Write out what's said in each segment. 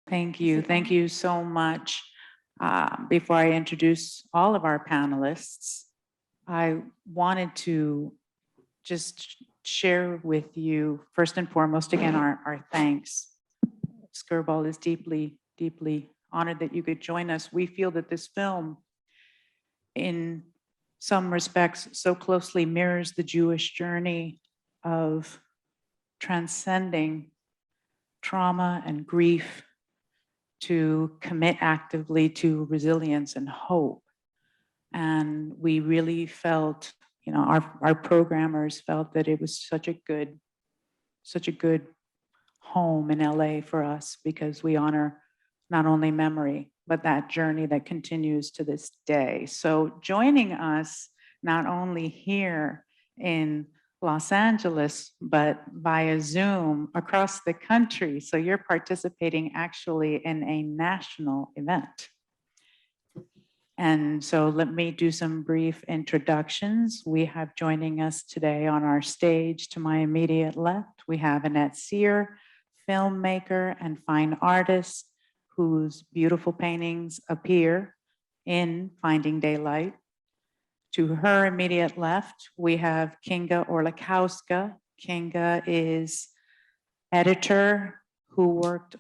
Thank you. Thank you so much. Before I introduce all of our panelists, I wanted to just share with you, first and foremost, again, our thanks. Skirball is deeply, deeply honored that you could join us. We feel that this film, in some respects, so closely mirrors the Jewish journey of transcending trauma and grief to commit actively to resilience and hope. And we really felt, our programmers felt that it was such a good home in LA for us, because we honor not only memory, but that journey that continues to this day. So joining us not only here in Los Angeles, but via Zoom across the country. So you're participating actually in a national event. And so let me do some brief introductions. We have joining us today on our stage to my immediate left, we have Annette Cyr, filmmaker and fine artist whose beautiful paintings appear in Finding Daylight. To her immediate left, we have Kinga Orlikowska. Kinga is editor who worked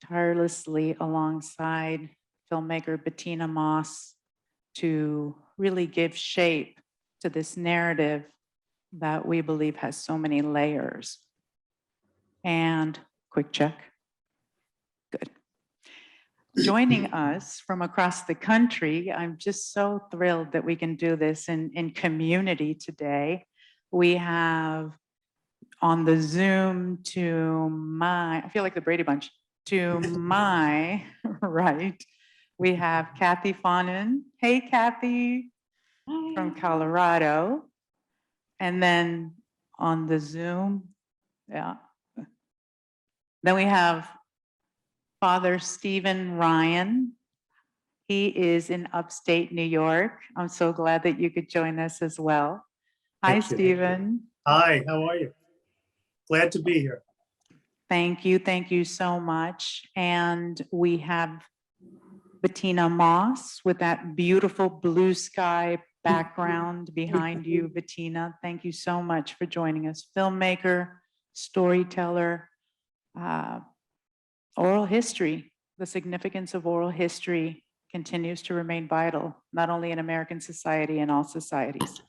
tirelessly alongside filmmaker Bettina Moss to really give shape to this narrative that we believe has so many layers. And quick check. Good. Joining us from across the country, I'm just so thrilled that we can do this in community today. We have on the Zoom I feel like the Brady Bunch, to my right, we have Cathy Faughnan. Hey, Cathy. Hi. From Colorado. And then on the Zoom, yeah. Then we have Father Stephen Ryan. He is in upstate New York. I'm so glad that you could join us as well. Hi, Stephen. Hi, how are you? Glad to be here. Thank you so much. And we have Bettina Moss with that beautiful blue sky background behind you, Bettina. Thank you so much for joining us. Filmmaker, storyteller, oral history. The significance of oral history continues to remain vital, not only in American society, in all societies.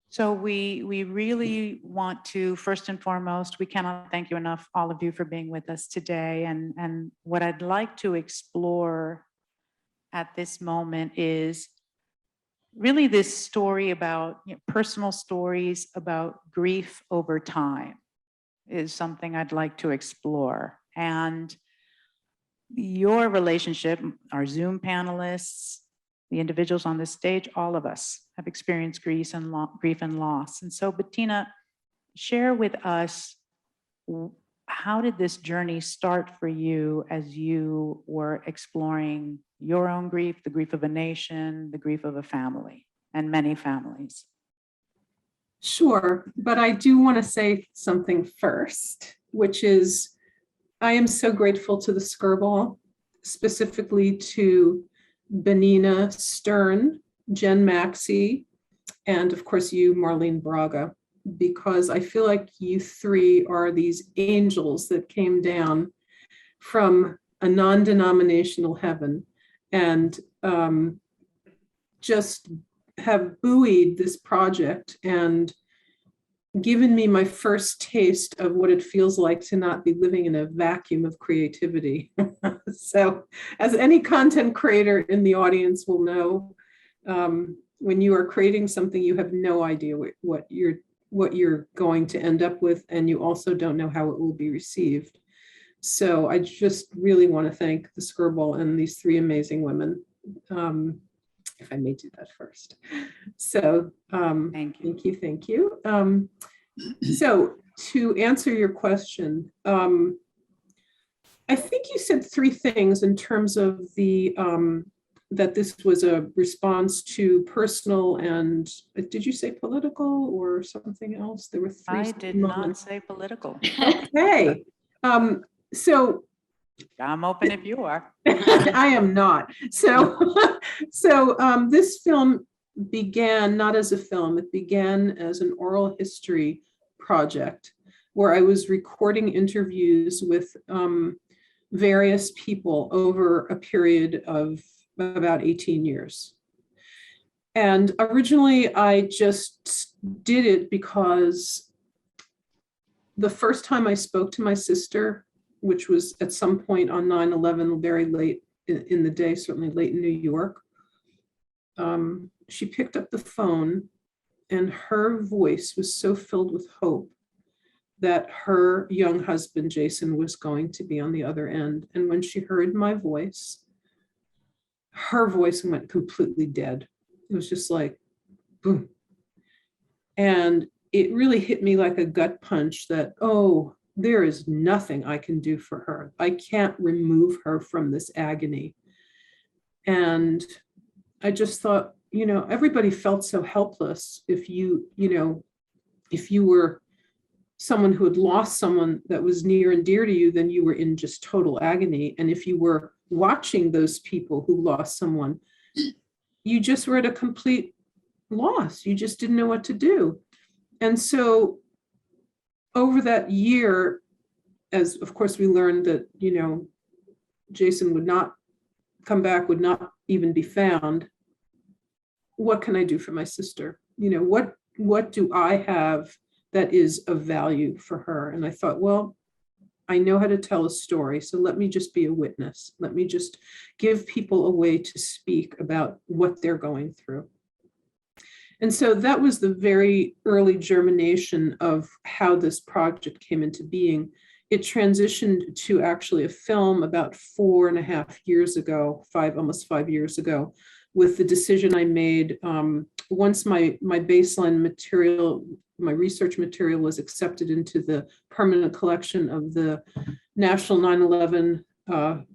So we really want to, first and foremost, we cannot thank you enough, all of you, for being with us today. And what I'd like to explore at this moment is really this story about, personal stories about grief over time is something I'd like to explore. And your relationship, our Zoom panelists, the individuals on this stage, all of us have experienced grief and loss. And so, Bettina, share with us, how did this journey start for you as you were exploring your own grief, the grief of a nation, the grief of a family, and many families? Sure, but I do want to say something first, which is I am so grateful to the Skirball, specifically to Benina Stern, Jen Maxey, and of course you, Marlene Braga, because I feel like you three are these angels that came down from a non-denominational heaven and just have buoyed this project and given me my first taste of what it feels like to not be living in a vacuum of creativity. So as any content creator in the audience will know, when you are creating something, you have no idea what you're going to end up with, and you also don't know how it will be received. So I just really want to thank the Skirball and these three amazing women. If I may do that first. So thank you. So to answer your question, I think you said three things in terms of the that this was a response to personal and did you say political or something else? There were three. I did not say political. Okay. So I'm open if you are. I am not. So, this film began not as a film, it began as an oral history project where I was recording interviews with various people over a period of about 18 years. And originally I just did it because the first time I spoke to my sister, which was at some point on 9/11, very late in the day, certainly late in New York, she picked up the phone and her voice was so filled with hope that her young husband, Jason, was going to be on the other end. And when she heard my voice, her voice went completely dead. It was just like, boom. And it really hit me like a gut punch that, oh, there is nothing I can do for her. I can't remove her from this agony. And I just thought, everybody felt so helpless if you were someone who had lost someone that was near and dear to you, then you were in just total agony. And if you were watching those people who lost someone, you just were at a complete loss. You just didn't know what to do. And so over that year, as of course we learned that, Jason would not come back, would not even be found. What can I do for my sister? What do I have that is of value for her? And I thought, well, I know how to tell a story, so let me just be a witness. Let me just give people a way to speak about what they're going through. And so that was the very early germination of how this project came into being. It transitioned to actually a film about 4.5 years ago, almost 5 years ago, with the decision I made once my baseline material, my research material was accepted into the permanent collection of the National 9/11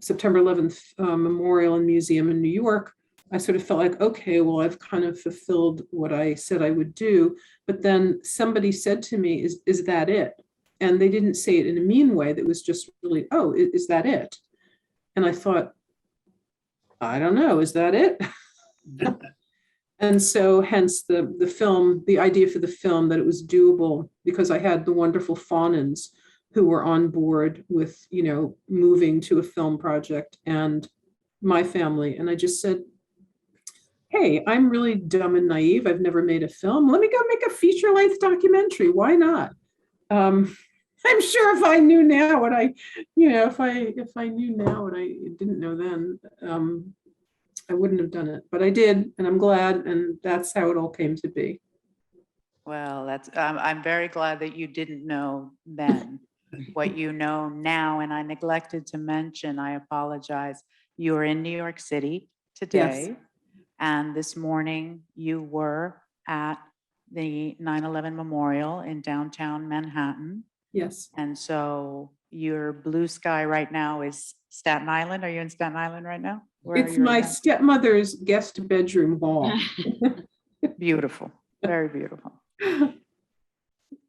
September 11th Memorial and Museum in New York. I sort of felt like, okay, well, I've kind of fulfilled what I said I would do. But then somebody said to me, is that it? And they didn't say it in a mean way. That was just really, oh, is that it? And I thought, I don't know, is that it? And so hence the film, the idea for the film, that it was doable because I had the wonderful Faughnans who were on board with, moving to a film project, and my family. And I just said, hey, I'm really dumb and naive. I've never made a film. Let me go make a feature-length documentary. Why not? I'm sure if I knew now what if I knew now what I didn't know then, I wouldn't have done it. But I did, and I'm glad, and that's how it all came to be. Well, I'm very glad that you didn't know then what you know now. And I neglected to mention, I apologize, you are in New York City today. Yes. And this morning you were at the 9/11 Memorial in downtown Manhattan. Yes. And so your blue sky right now is Staten Island. Are you in Staten Island right now? Where are It's you right my now? stepmother's guest bedroom hall. Beautiful, very beautiful.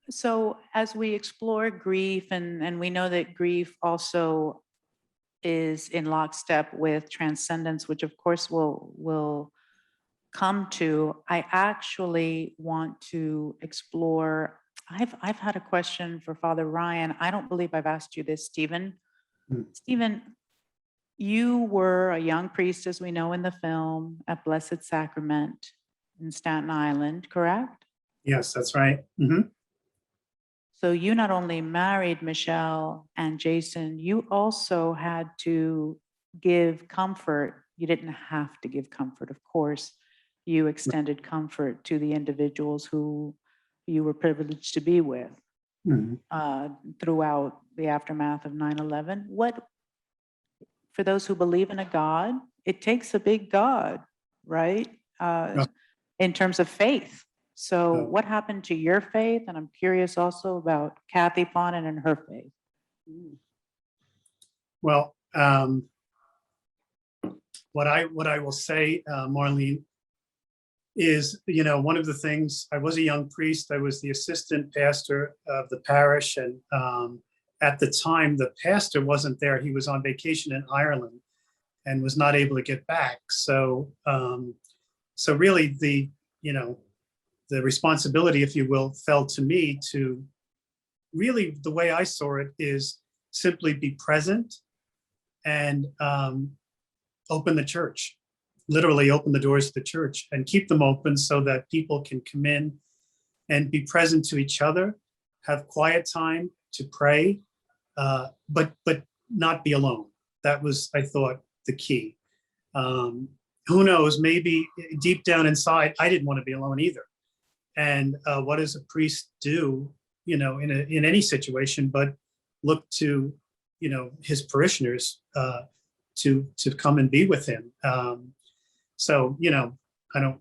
So as we explore grief, and we know that grief also is in lockstep with transcendence, which of course will come to, I actually want to explore. I've had a question for Father Ryan. I don't believe I've asked you this, Stephen. Stephen, you were a young priest, as we know in the film, at Blessed Sacrament in Staten Island, correct? Yes, that's right. Mm-hmm. So you not only married Michelle and Jason, you also had to give comfort. You didn't have to give comfort, of course. You extended comfort to the individuals who you were privileged to be with throughout the aftermath of 9/11. For those who believe in a God, it takes a big God, right? In terms of faith. So what happened to your faith? And I'm curious also about Cathy Faughnan and her faith. Well, what I will say, Marlene, is, one of the things, I was a young priest. I was the assistant pastor of the parish, and at the time, the pastor wasn't there. He was on vacation in Ireland and was not able to get back. So, so really the responsibility, if you will, fell to me to really, the way I saw it is simply be present and open the church, literally open the doors of the church and keep them open so that people can come in and be present to each other, have quiet time to pray, but not be alone. That was, I thought, the key. Who knows, maybe deep down inside, I didn't want to be alone either. And what does a priest do, in any situation, but look to, his parishioners to come and be with him. So, I don't,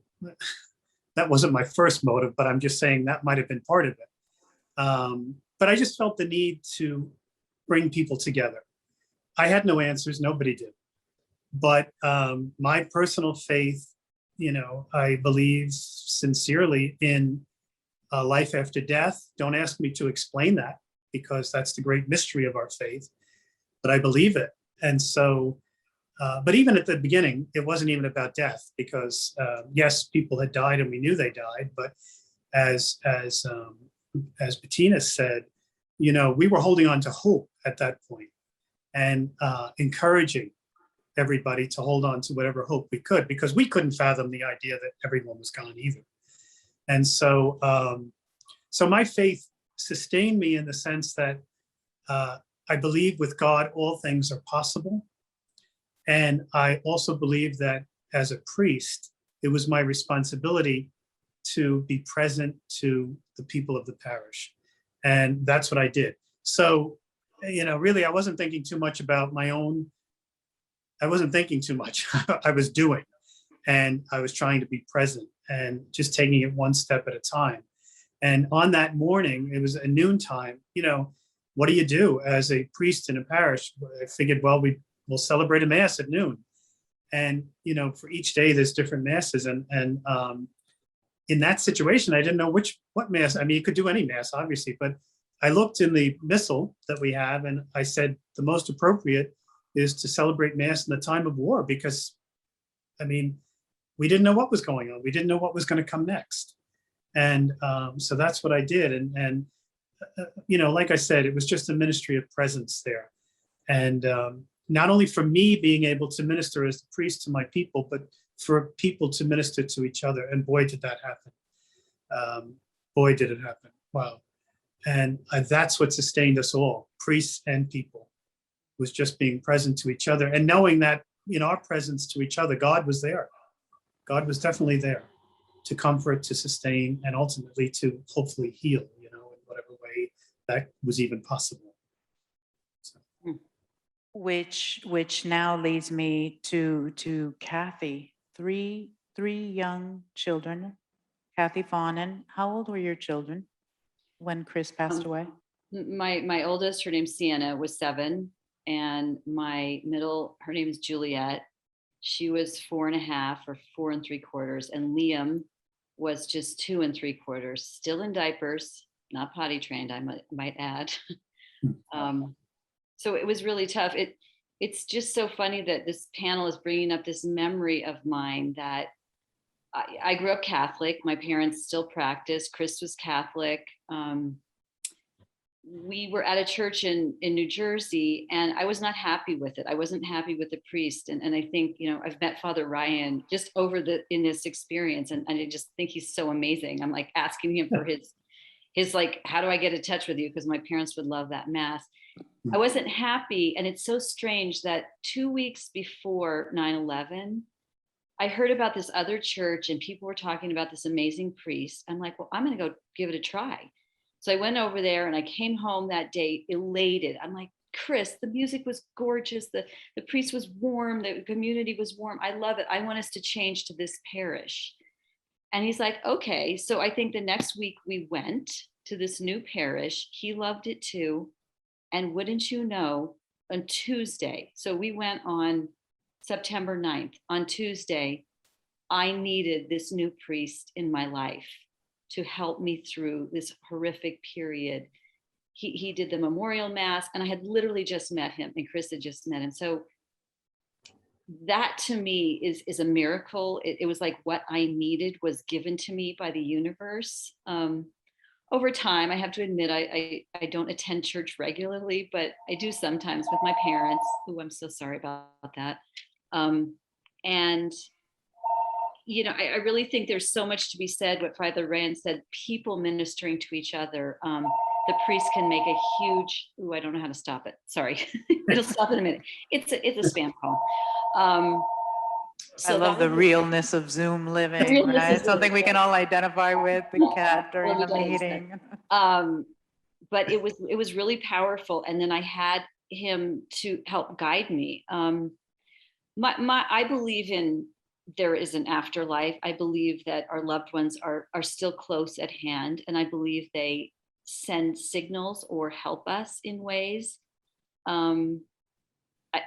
that wasn't my first motive, but I'm just saying that might have been part of it. But I just felt the need to bring people together. I had no answers, nobody did. But my personal faith, I believe sincerely in life after death. Don't ask me to explain that because that's the great mystery of our faith, but I believe it. And so, but even at the beginning, it wasn't even about death because yes, people had died and we knew they died, but as Bettina said, we were holding on to hope at that point and encouraging everybody to hold on to whatever hope we could, because we couldn't fathom the idea that everyone was gone either. And so, so my faith sustained me in the sense that I believe with God, all things are possible. And I also believe that as a priest, it was my responsibility to be present to the people of the parish. And that's what I did. So, really, I wasn't thinking too much about my own. I wasn't thinking too much. I was doing, and I was trying to be present and just taking it one step at a time. And on that morning, it was a noontime. What do you do as a priest in a parish? I figured, well, we'll celebrate a mass at noon. And, for each day, there's different masses. And in that situation, I didn't know what mass. I mean, you could do any mass, obviously, but I looked in the missal that we have, and I said the most appropriate is to celebrate mass in the time of war, because, I mean, we didn't know what was going on. We didn't know what was going to come next. And so that's what I did. And like I said, it was just a ministry of presence there. And not only for me being able to minister as the priest to my people, but for people to minister to each other. And boy, did that happen. Boy, did it happen. Wow. And that's what sustained us all, priests and people, was just being present to each other and knowing that in our presence to each other, God was there. God was definitely there to comfort, to sustain, and ultimately to hopefully heal, in whatever way that was even possible. So. Which now leads me to Cathy. Three young children. Cathy, Faughnan. How old were your children when Chris passed away? My oldest, her name's Sienna, was 7. And my middle, her name is Juliet. She was 4.5 or 4 3/4. And Liam was just 2 3/4, still in diapers, not potty trained, I might add. So it was really tough. It's just so funny that this panel is bringing up this memory of mine that I grew up Catholic. My parents still practice. Chris was Catholic. We were at a church in New Jersey, and I was not happy with it. I wasn't happy with the priest. And I think, I've met Father Ryan just in this experience. And I just think he's so amazing. I'm like asking him for his like, how do I get in touch with you? Because my parents would love that mass. I wasn't happy. And it's so strange that 2 weeks before 9/11, I heard about this other church and people were talking about this amazing priest. I'm like, well, I'm going to go give it a try. So I went over there and I came home that day elated. I'm like, Chris, the music was gorgeous. The priest was warm. The community was warm. I love it. I want us to change to this parish. And he's like, okay. So I think the next week we went to this new parish. He loved it too. And wouldn't you know, on Tuesday, so we went on September 9th. On Tuesday, I needed this new priest in my life to help me through this horrific period. he did the memorial mass, and I had literally just met him, and Chris had just met him. So that to me is a miracle. It was like what I needed was given to me by the universe. Over time, I have to admit, I don't attend church regularly, but I do sometimes with my parents, who I'm so sorry about that. And, you know, I really think there's so much to be said, what Father Ryan said, people ministering to each other. The priest can make a huge, ooh, I don't know how to stop it. Sorry, it'll stop in a minute. It's a spam call. I love the realness of Zoom living, right? It's something we can all identify with, the cat during the meeting. But it was really powerful. And then I had him to help guide me. I believe in there is an afterlife. I believe that our loved ones are still close at hand. And I believe they send signals or help us in ways.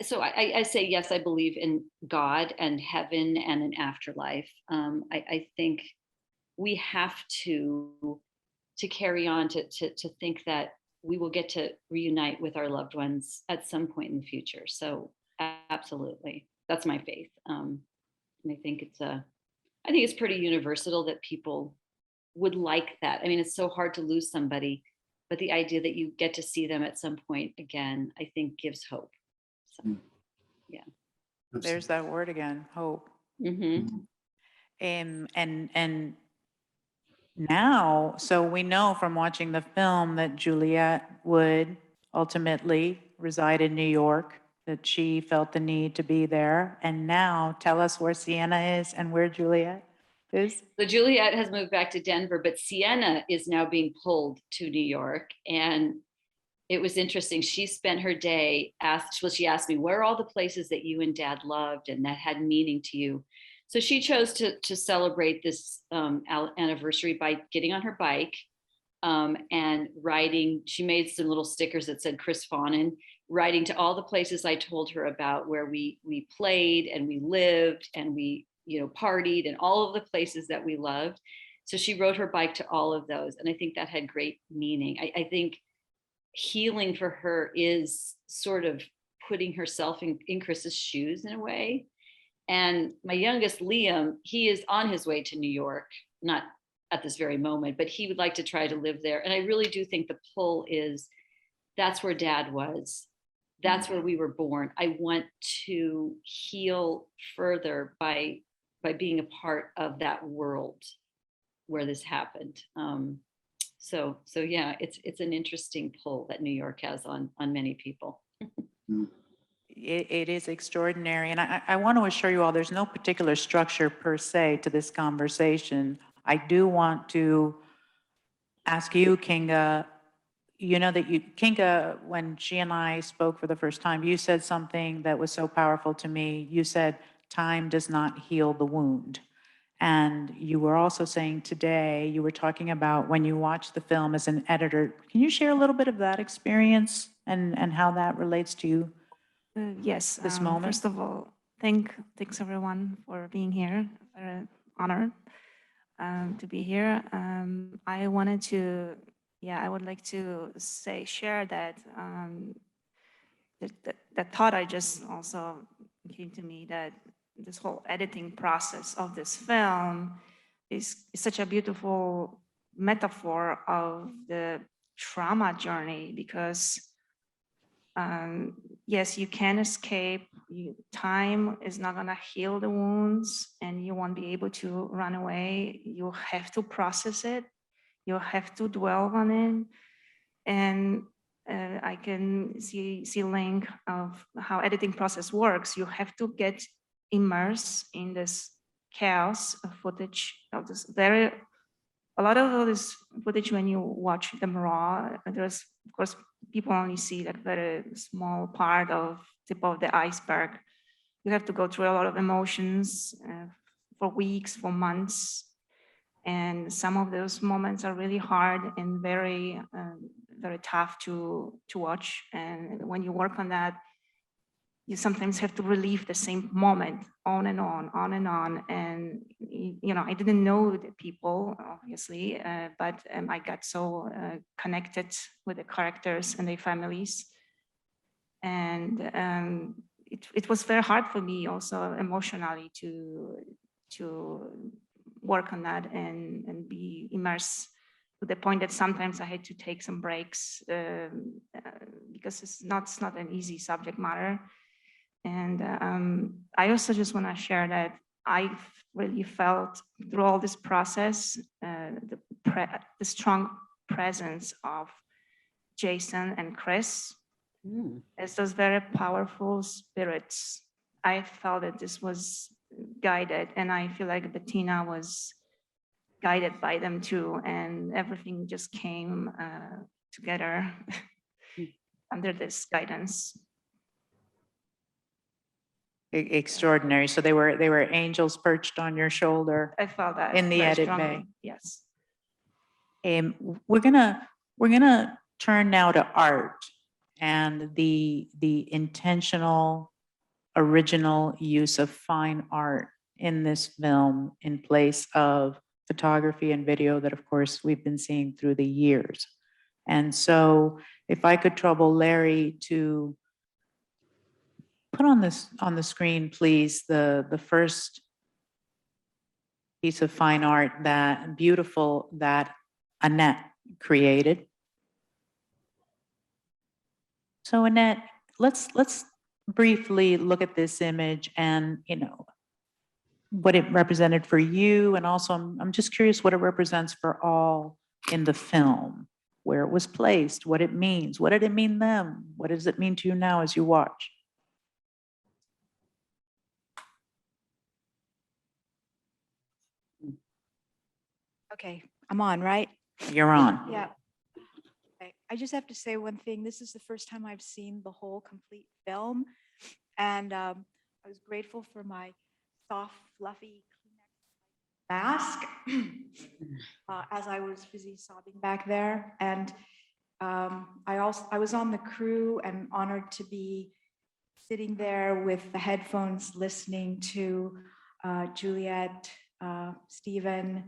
So I say, yes, I believe in God and heaven and an afterlife. I think we have to carry on to think that we will get to reunite with our loved ones at some point in the future. So absolutely, that's my faith. And I think it's pretty universal that people would like that. I mean, it's so hard to lose somebody, but the idea that you get to see them at some point again, I think gives hope. So, yeah. There's that word again, hope. Mm-hmm. And now, so we know from watching the film that Juliet would ultimately reside in New York, that she felt the need to be there. And now tell us where Sienna is and where Juliet is. So Juliet has moved back to Denver, but Sienna is now being pulled to New York. And it was interesting. She spent her day she asked me, where are all the places that you and Dad loved and that had meaning to you? So she chose to celebrate this anniversary by getting on her bike and riding. She made some little stickers that said Chris Faughnan, riding to all the places I told her about, where we played and we lived and we, you know, partied, and all of the places that we loved. So she rode her bike to all of those. And I think that had great meaning. I think healing for her is sort of putting herself in Chris's shoes in a way. And my youngest, Liam, he is on his way to New York, not at this very moment, but he would like to try to live there. And I really do think the pull is, that's where Dad was. That's where we were born. I want to heal further by being a part of that world where this happened. So yeah, it's an interesting pull that New York has on many people. It is extraordinary. And I want to assure you all, there's no particular structure per se to this conversation. I do want to ask you, Kinga, you know that Kinga, when she and I spoke for the first time, you said something that was so powerful to me. You said, time does not heal the wound. And you were also saying today, you were talking about when you watch the film as an editor. Can you share a little bit of that experience and how that relates to you? Yes. This moment? First of all, thanks everyone for being here. Very honored to be here. I would like to share that that thought I just also came to me, that this whole editing process of this film is such a beautiful metaphor of the trauma journey, because yes, you can escape. Time is not going to heal the wounds, and you won't be able to run away. You have to process it. You have to dwell on it. And I can see link of how editing process works. You have to get immersed in this chaos of footage of this a lot of this footage, when you watch them raw, there's, of course, people only see that very small part of tip of the iceberg. You have to go through a lot of emotions for weeks, for months. And some of those moments are really hard and very, very tough to watch. And when you work on that, you sometimes have to relive the same moment on and on, on and on. And, you know, I didn't know the people, obviously, but I got so connected with the characters and their families. And it was very hard for me also emotionally to work on that and be immersed to the point that sometimes I had to take some breaks because it's not an easy subject matter. And I also just want to share that I really felt through all this process the strong presence of Jason and Chris as those very powerful spirits. I felt that this was guided, and I feel like Bettina was guided by them too, and everything just came together under this guidance. Extraordinary. So they were angels perched on your shoulder. I felt that In the very edit strongly. bay. Yes. We're gonna turn now to art and the intentional, original use of fine art in this film in place of photography and video that, of course, we've been seeing through the years. And so, if I could trouble Larry to put on the screen, please, the first piece of fine art, that beautiful, that Annette created. So Annette, let's briefly look at this image and, you know, what it represented for you, and also I'm just curious what it represents for all in the film, where it was placed, what it means, what did it mean then, what does it mean to you now as you watch? Okay, I'm on, right? You're on. Yeah. Okay. I just have to say one thing. This is the first time I've seen the whole complete film. And I was grateful for my soft, fluffy Kleenex mask as I was busy sobbing back there. And I was on the crew and honored to be sitting there with the headphones listening to Juliet, Stephen,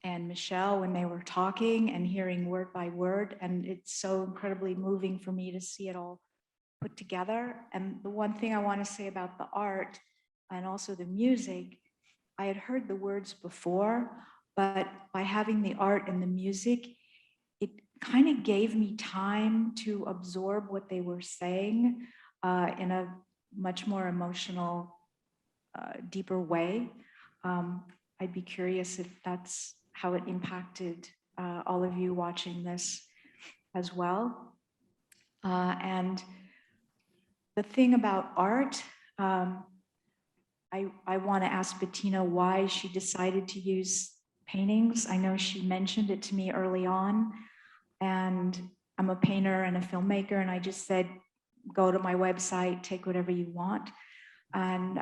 and Michelle when they were talking and hearing word by word. And it's so incredibly moving for me to see it all put together. And the one thing I want to say about the art and also the music, I had heard the words before, but by having the art and the music, it kind of gave me time to absorb what they were saying in a much more emotional, deeper way. I'd be curious if that's how it impacted all of you watching this as well. And the thing about art, I want to ask Bettina why she decided to use paintings. I know she mentioned it to me early on, and I'm a painter and a filmmaker, and I just said, go to my website, take whatever you want. And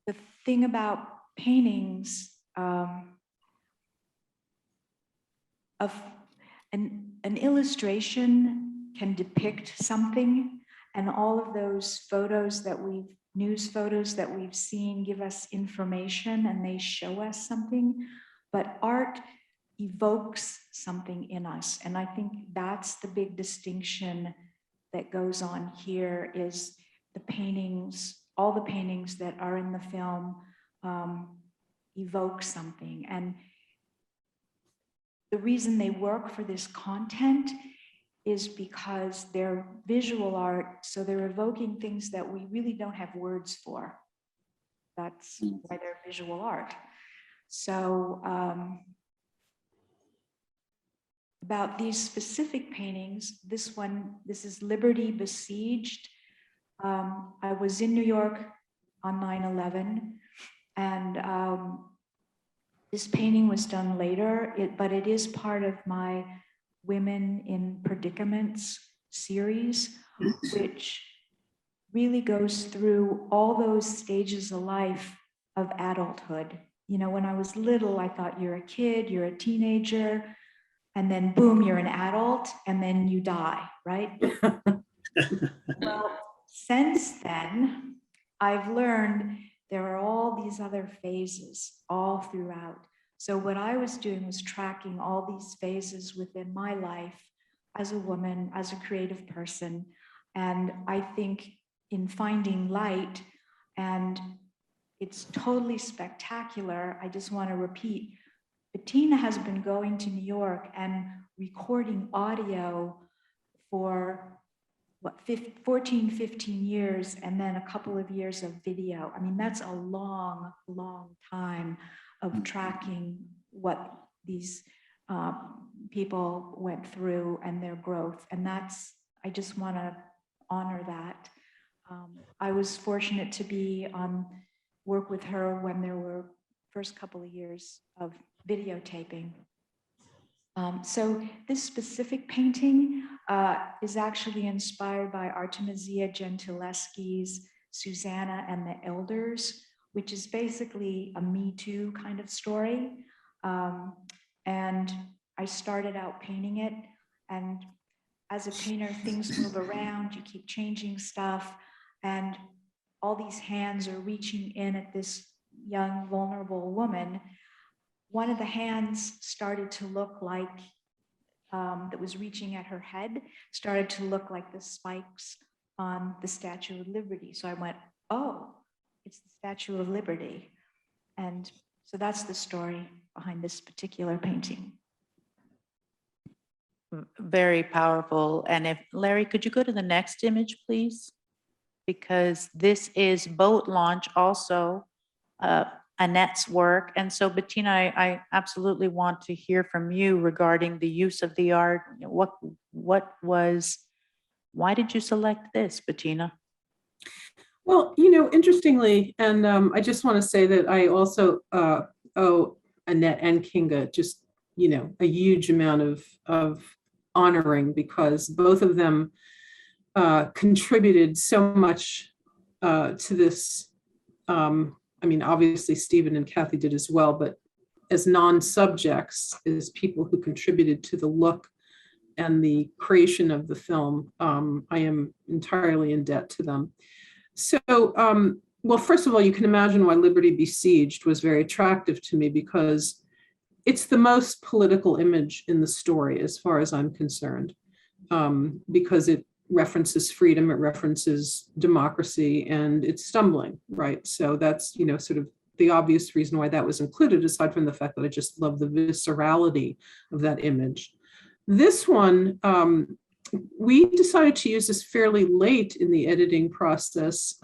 the thing about paintings, of an illustration can depict something, and all of those photos that news photos that we've seen give us information and they show us something, but art evokes something in us. And I think that's the big distinction that goes on here, is the paintings, all the paintings that are in the film evoke something. And the reason they work for this content is because they're visual art, so they're evoking things that we really don't have words for. That's why they're visual art. So about these specific paintings, this is Liberty Besieged. I was in New York on 9/11, and this painting was done later, but it is part of my Women in Predicaments series, which really goes through all those stages of life of adulthood. You know, when I was little, I thought you're a kid, you're a teenager, and then boom, you're an adult, and then you die, right? Well, since then, I've learned there are all these other phases all throughout. So what I was doing was tracking all these phases within my life as a woman, as a creative person. And I think in finding light, and it's totally spectacular, I just want to repeat, Bettina has been going to New York and recording audio for 14, 15 years, and then a couple of years of video. I mean, that's a long, long time of tracking what these people went through and their growth. And that's, I just want to honor that. I was fortunate to be on work with her when there were first couple of years of videotaping. So this specific painting is actually inspired by Artemisia Gentileschi's Susanna and the Elders, which is basically a Me Too kind of story. And I started out painting it, and as a painter, things move around, you keep changing stuff, and all these hands are reaching in at this young, vulnerable woman. One of the hands started to look like, that was reaching at her head, started to look like the spikes on the Statue of Liberty. So I went, oh, it's the Statue of Liberty. And so that's the story behind this particular painting. Very powerful. And if, Larry, could you go to the next image, please? Because this is boat launch also, Annette's work. And so Bettina, I absolutely want to hear from you regarding the use of the art. Why did you select this, Bettina? Well, interestingly, and I just want to say that I also owe Annette and Kinga just, a huge amount of honoring, because both of them contributed so much to this. Obviously Stephen and Cathy did as well, but as non-subjects, as people who contributed to the look and the creation of the film, I am entirely in debt to them. So, well, first of all, you can imagine why Liberty Besieged was very attractive to me, because it's the most political image in the story, as far as I'm concerned, because it references freedom, it references democracy, and it's stumbling, right? So that's, sort of the obvious reason why that was included, aside from the fact that I just love the viscerality of that image. This one, we decided to use this fairly late in the editing process,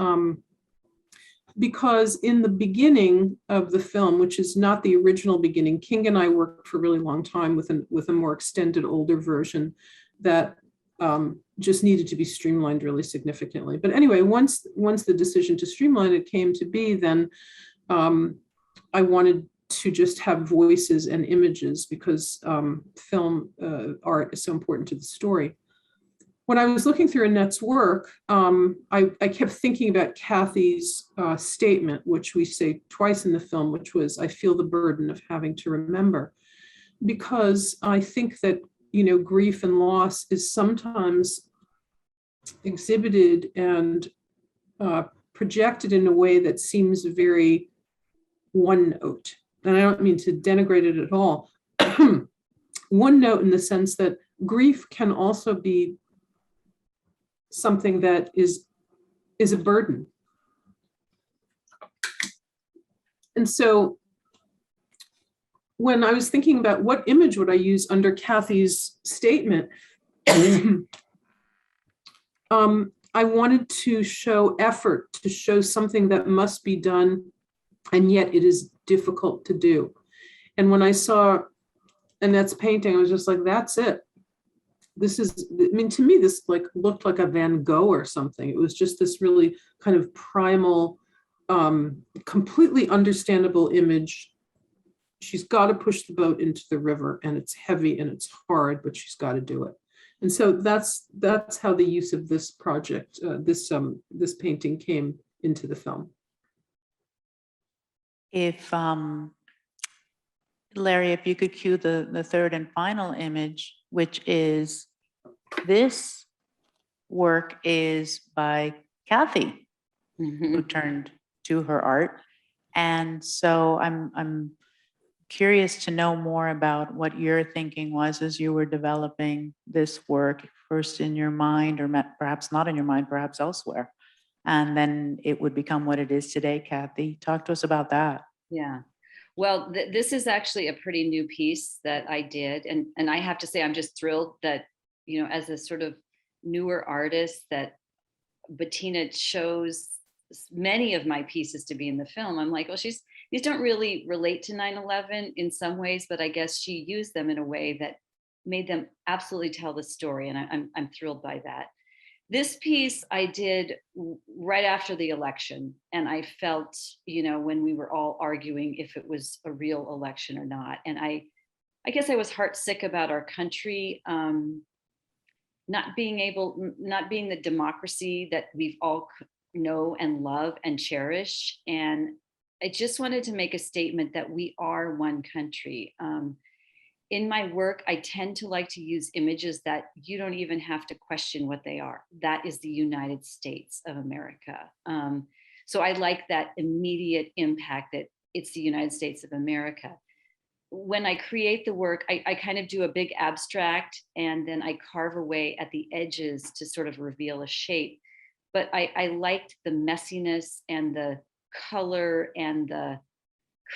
because in the beginning of the film, which is not the original beginning, King and I worked for a really long time with a more extended, older version that just needed to be streamlined really significantly. But anyway, once the decision to streamline it came to be, then I wanted to just have voices and images, because film art is so important to the story. When I was looking through Annette's work, I kept thinking about Cathy's statement, which we say twice in the film, which was, "I feel the burden of having to remember," because I think that, grief and loss is sometimes exhibited and projected in a way that seems very one note. And I don't mean to denigrate it at all. One note in the sense that grief can also be something that is a burden. And so when I was thinking about what image would I use under Cathy's statement, I wanted to show effort, to show something that must be done, and yet it is difficult to do. And when I saw Annette's painting, I was just like, that's it. This is, to me, this looked like a Van Gogh or something. It was just this really kind of primal, completely understandable image. She's got to push the boat into the river, and it's heavy and it's hard, but she's got to do it. And so that's how the use of this project, this painting came into the film. If Larry, if you could cue the third and final image, which is this work is by Cathy, who Mhm. turned to her art. And so I'm curious to know more about what your thinking was as you were developing this work, first in your mind, or perhaps not in your mind, perhaps elsewhere. And then it would become what it is today. Cathy, talk to us about that. Yeah. Well, this is actually a pretty new piece that I did. And I have to say, I'm just thrilled that, as a sort of newer artist, that Bettina chose many of my pieces to be in the film. I'm like, well, these don't really relate to 9/11 in some ways, but I guess she used them in a way that made them absolutely tell the story. And I'm thrilled by that. This piece I did right after the election. And I felt, when we were all arguing if it was a real election or not. And I guess I was heartsick about our country. Not being the democracy that we've all know and love and cherish. And I just wanted to make a statement that we are one country. In my work, I tend to like to use images that you don't even have to question what they are. That is the United States of America. So I like that immediate impact that it's the United States of America. When I create the work, I kind of do a big abstract and then I carve away at the edges to sort of reveal a shape. But I liked the messiness and the color and the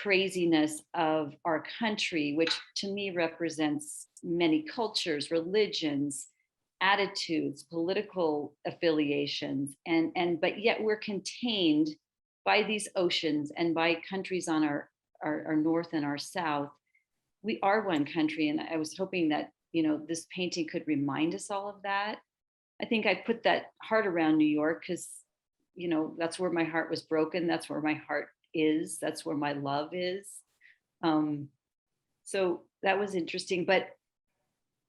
craziness of our country, which to me represents many cultures, religions, attitudes, political affiliations, but yet we're contained by these oceans and by countries on our north and our south. We are one country, and I was hoping that this painting could remind us all of that. I think I put that heart around New York because that's where my heart was broken. That's where my heart is. That's where my love is. So that was interesting.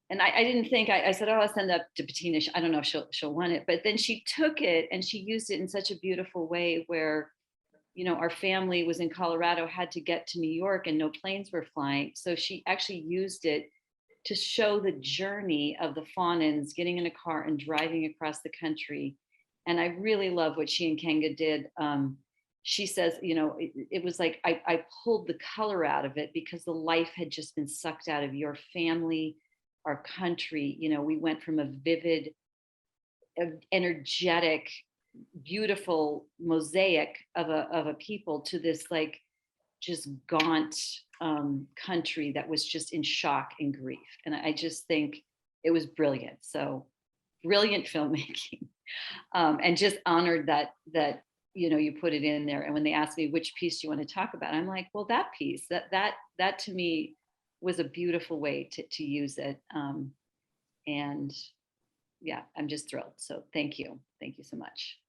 And I didn't think, I said, oh, I'll send that to Bettina. I don't know if she'll want it. But then she took it and she used it in such a beautiful way where, our family was in Colorado, had to get to New York and no planes were flying. So she actually used it to show the journey of the Faughnans getting in a car and driving across the country. And I really love what she and Kinga did. She says, it was like I pulled the color out of it because the life had just been sucked out of your family, our country. We went from a vivid, energetic, beautiful mosaic of a people to this like just gaunt country that was just in shock and grief. And I just think it was brilliant. So brilliant filmmaking. And just honored that you put it in there. And when they asked me which piece do you want to talk about, I'm like, well, that piece, that to me was a beautiful way to use it. And yeah, I'm just thrilled. So thank you so much.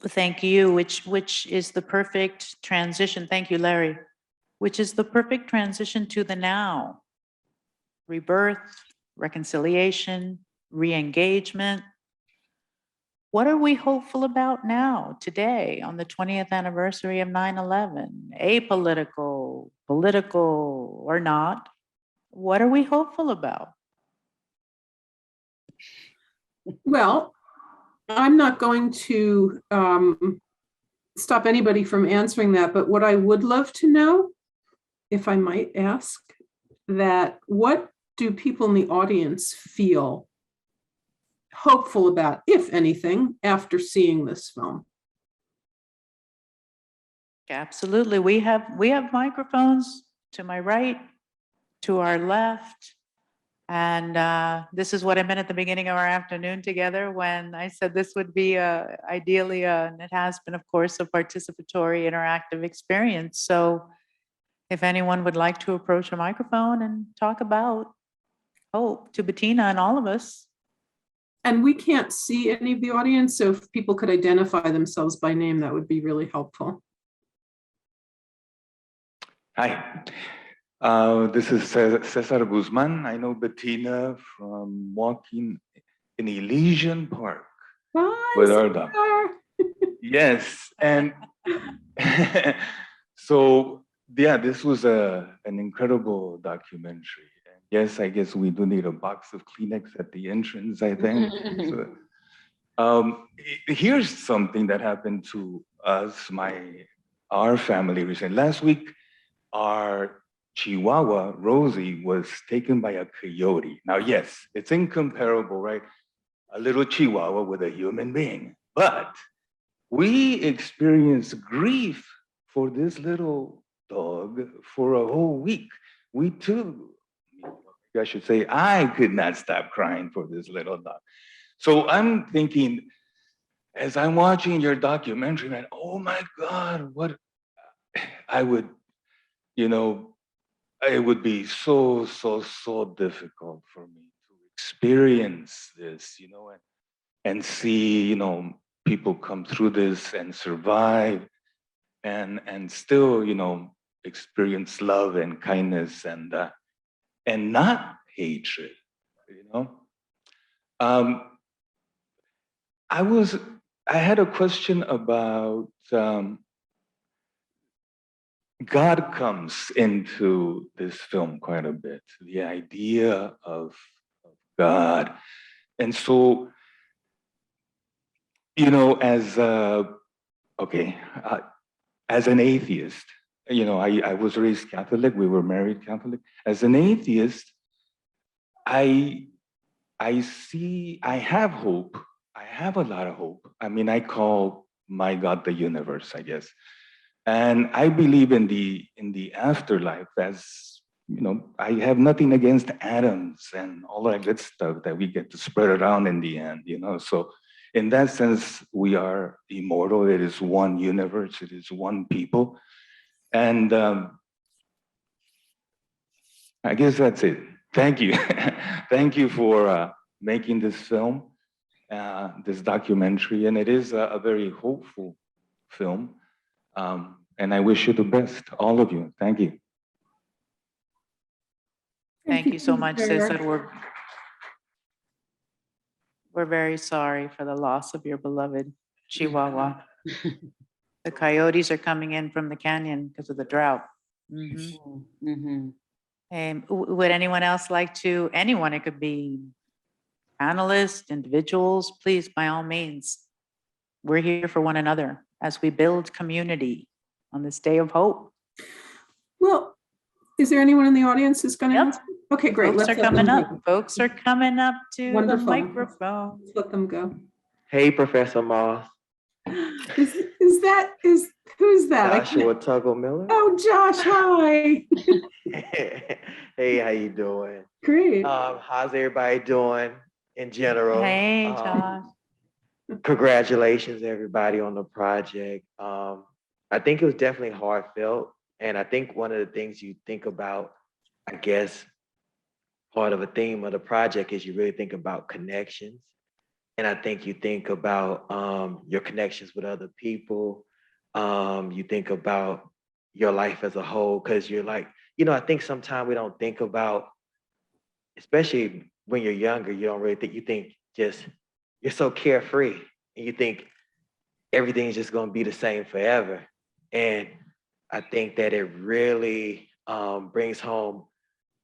Thank you, which is the perfect transition. Thank you, Larry. Which is the perfect transition to the now. Rebirth, reconciliation, re-engagement. What are we hopeful about now, today, on the 20th anniversary of 9/11? Apolitical, political, or not? What are we hopeful about? Well, I'm not going to stop anybody from answering that, but what I would love to know, if I might ask, that what do people in the audience feel hopeful about, if anything, after seeing this film? Absolutely. We have microphones to my right, to our left. And this is what I meant at the beginning of our afternoon together when I said this would be ideally, and it has been, of course, a participatory, interactive experience. So if anyone would like to approach a microphone and talk about hope to Bettina and all of us. And we can't see any of the audience, so if people could identify themselves by name, that would be really helpful. Hi, this is Cesar Guzman. I know Bettina from walking in Elysian Park Bye, with our dog. Cesar. Yes, and so yeah, this was an incredible documentary. And yes, I guess we do need a box of Kleenex at the entrance, I think. So, here's something that happened to us, our family recently. Last week, our Chihuahua, Rosie, was taken by a coyote. Now, yes, it's incomparable, right? A little Chihuahua with a human being. But we experienced grief for this little dog for a whole week. We too, I should say, I could not stop crying for this little dog. So I'm thinking, as I'm watching your documentary, man, oh my God, what I would, you know, it would be so difficult for me to experience this, and see, people come through this and survive and still, experience love and kindness and not hatred, you know. Um, I had a question about God comes into this film quite a bit, the idea of God. And so, as as an atheist, I was raised Catholic, we were married Catholic. As an atheist, I have hope. I have a lot of hope. I mean, I call my God the universe, I guess. And I believe in the afterlife. As I have nothing against atoms and all that good stuff that we get to spread around in the end, So in that sense, we are immortal. It is one universe. It is one people. And I guess that's it. Thank you. Thank you for making this film, this documentary. And it is a very hopeful film. And I wish you the best, all of you. Thank you. Thank you so much, Cesar. Cesar. We're very sorry for the loss of your beloved Chihuahua. The coyotes are coming in from the canyon because of the drought. Mhm. Mhm. Would anyone else like to, it could be panelists, individuals, please, by all means. We're here for one another as we build community on this day of hope. Well, is there anyone in the audience who's going to? Yep. Okay, great. Folks are let them coming up. go. Folks are coming up to Wonderful. the microphone. Let's let them go. Hey, Professor Moss. Who's that? I Joshua can't- Tuggle Miller. Oh, Josh, hi. Hey, how you doing? Great. How's everybody doing in general? Hey, Josh. Congratulations, everybody, on the project. I think it was definitely heartfelt. And I think one of the things you think about, I guess, part of a theme of the project is you really think about connections. And I think you think about your connections with other people. You think about your life as a whole, because you're like, I think sometimes we don't think about, especially when you're younger, you don't really think, you think just, you're so carefree and you think everything's just going to be the same forever. And I think that it really brings home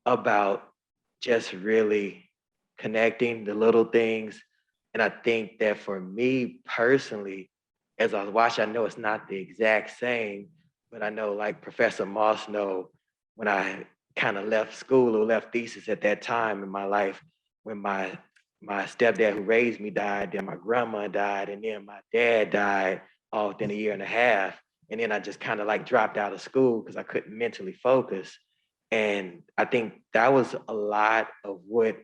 about just really connecting the little things. And I think that for me personally, as I was watching, I know it's not the exact same, but I know, like Professor Moss know, when I kind of left school or left thesis at that time in my life, when my stepdad who raised me died, then my grandma died, and then my dad died all within a year and a half. And then I just kind of like dropped out of school because I couldn't mentally focus. And I think that was a lot of what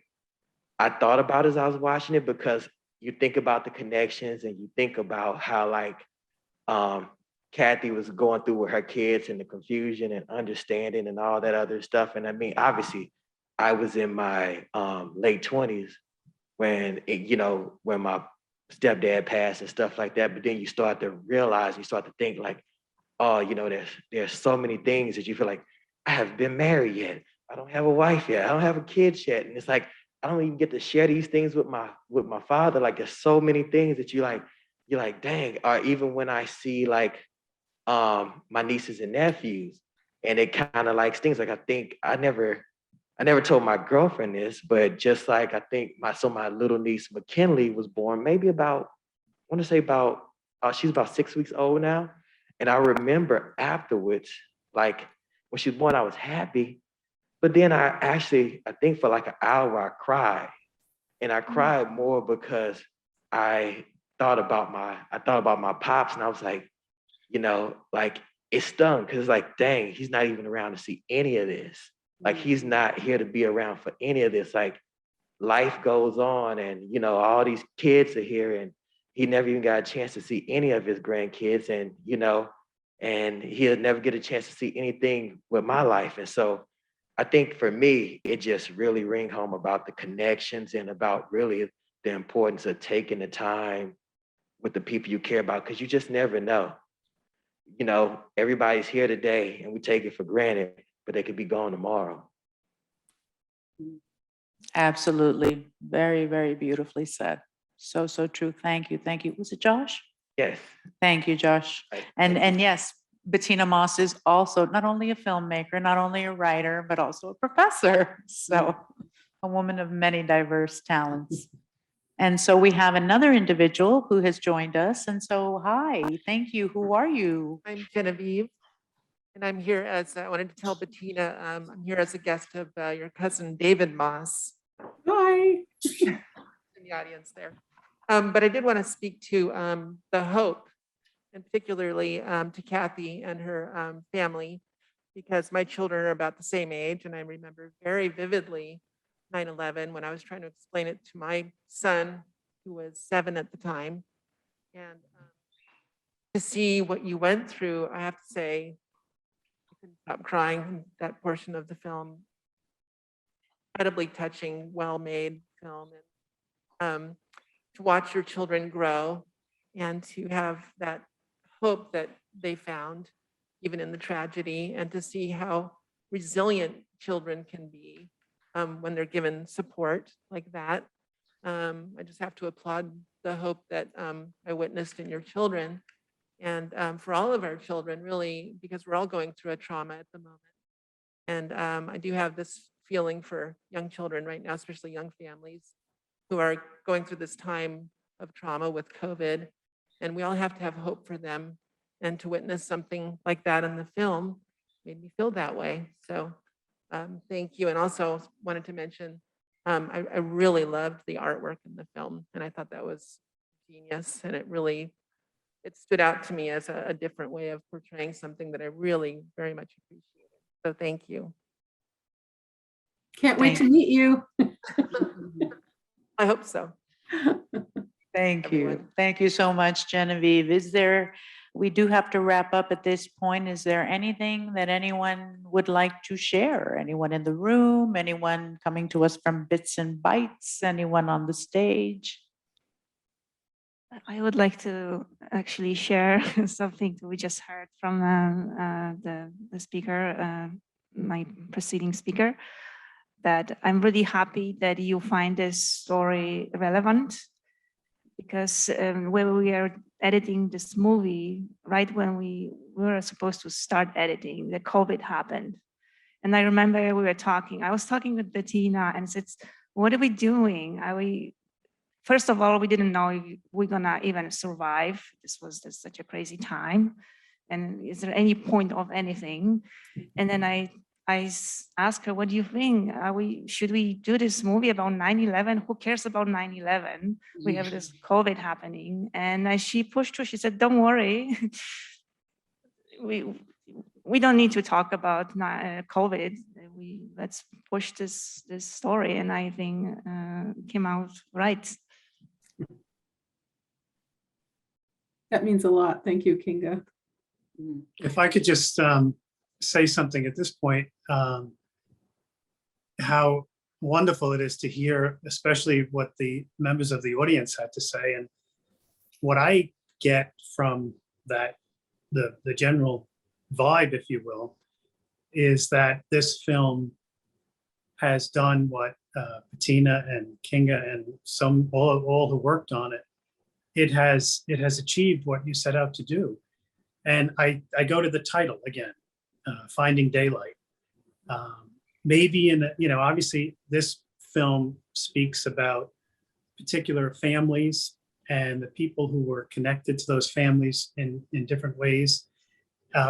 I thought about as I was watching it, because you think about the connections and you think about how like Cathy was going through with her kids and the confusion and understanding and all that other stuff. And I mean, obviously, I was in my late 20s when when my stepdad passed and stuff like that. But then you start to realize, you start to think like, oh, there's so many things that you feel like, I haven't been married yet. I don't have a wife yet. I don't have a kid yet. And it's like, I don't even get to share these things with my father. Like there's so many things that you're like, dang. Or even when I see like my nieces and nephews, And it kind of like stings. Like, I think I never told my girlfriend this, but just like, I think my little niece McKinley was born maybe about, I want to say about, she's about 6 weeks old now. And I remember afterwards, like when she was born, I was happy. But then I think for like an hour, I cried. And I cried more because I thought about my pops, and I was like, like it stung, because it's like, dang, he's not even around to see any of this. Like, he's not here to be around for any of this. Like, life goes on, and all these kids are here, and he never even got a chance to see any of his grandkids, and he'll never get a chance to see anything with my life. And so I think for me, it just really ring home about the connections and about really the importance of taking the time with the people you care about, because you just never know. Everybody's here today and we take it for granted, but they could be gone tomorrow. Absolutely. Very, very beautifully said. So, so true. Thank you. Thank you. Was it Josh? Yes. Thank you, Josh. And yes, Bettina Moss is also not only a filmmaker, not only a writer, but also a professor. So a woman of many diverse talents. And so we have another individual who has joined us. And so, hi, thank you. Who are you? I'm Genevieve, and I'm here I wanted to tell Bettina, I'm here as a guest of your cousin David Moss Hi. in the audience there. But I did want to speak to the hope, and particularly to Cathy and her family, because my children are about the same age, and I remember very vividly 9/11 when I was trying to explain it to my son, who was 7 at the time. And to see what you went through, I have to say, I couldn't stop crying in that portion of the film. Incredibly touching, well-made film. And to watch your children grow and to have that hope that they found, even in the tragedy, and to see how resilient children can be when they're given support like that. I just have to applaud the hope that I witnessed in your children, and for all of our children, really, because we're all going through a trauma at the moment. And I do have this feeling for young children right now, especially young families who are going through this time of trauma with COVID. And we all have to have hope for them. And to witness something like that in the film made me feel that way. So thank you. And also wanted to mention, I really loved the artwork in the film, and I thought that was genius. And it stood out to me as a different way of portraying something that I really very much appreciated. So thank you. Can't wait to meet you. I hope so. Thank you. Everyone. Thank you so much, Genevieve. We do have to wrap up at this point. Is there anything that anyone would like to share? Anyone in the room? Anyone coming to us from Bits and Bytes? Anyone on the stage? I would like to actually share something we just heard from the speaker, my preceding speaker, that I'm really happy that you find this story relevant, because when we are editing this movie, right when we were supposed to start editing, the COVID happened. And I remember I was talking with Bettina and said, what are we doing? First of all, we didn't know if we're gonna even survive. This was just such a crazy time. And is there any point of anything? And then I asked her, what do you think? Should we do this movie about 9/11? Who cares about 9/11? We have this COVID happening. And she pushed through, she said, don't worry. We don't need to talk about COVID. Let's push this story. And I think it came out right. That means a lot. Thank you, Kinga. If I could just say something at this point, how wonderful it is to hear, especially what the members of the audience had to say. And what I get from that, the general vibe, if you will, is that this film has done what Bettina and Kinga and all who worked on it, it has achieved what you set out to do. And I go to the title again. Finding Daylight. Maybe obviously this film speaks about particular families and the people who were connected to those families in different ways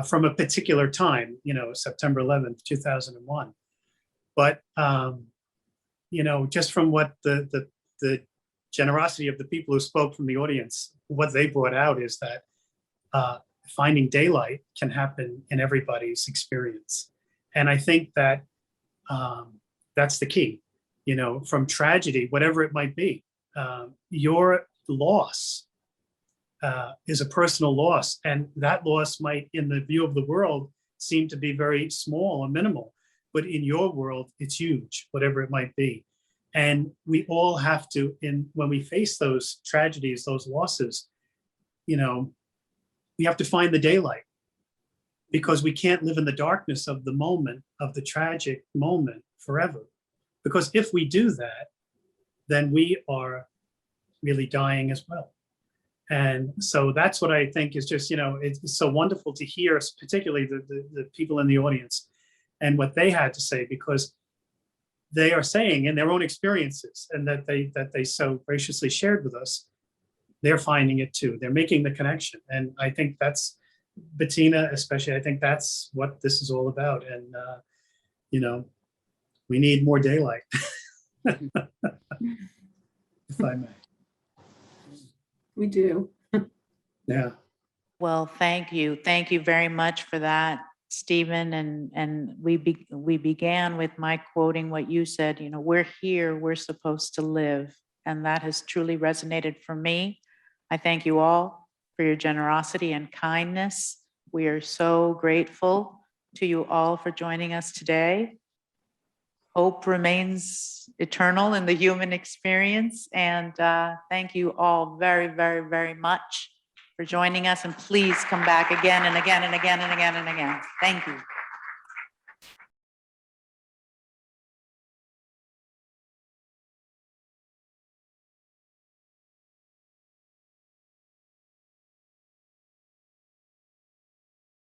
from a particular time, September 11th, 2001. But, just from what the generosity of the people who spoke from the audience, what they brought out is that finding daylight can happen in everybody's experience. And I think that that's the key, from tragedy, whatever it might be. Your loss is a personal loss, and that loss might, in the view of the world, seem to be very small or minimal, but in your world, it's huge, whatever it might be. And we all have to, when we face those tragedies, those losses, we have to find the daylight, because we can't live in the darkness of the moment, of the tragic moment, forever. Because if we do that, then we are really dying as well. And so that's what I think is just, it's so wonderful to hear, particularly the people in the audience and what they had to say, because they are saying in their own experiences, and that they so graciously shared with us, they're finding it too. They're making the connection. And I think that's, Bettina especially, I think that's what this is all about. And, we need more daylight, if I may. We do. Yeah. Well, thank you. Thank you very much for that, Stephen. And we began with my quoting what you said, we're here, we're supposed to live. And that has truly resonated for me. I thank you all for your generosity and kindness. We are so grateful to you all for joining us today. Hope remains eternal in the human experience. And thank you all very, very, very much for joining us. And please come back again and again and again and again and again. Thank you.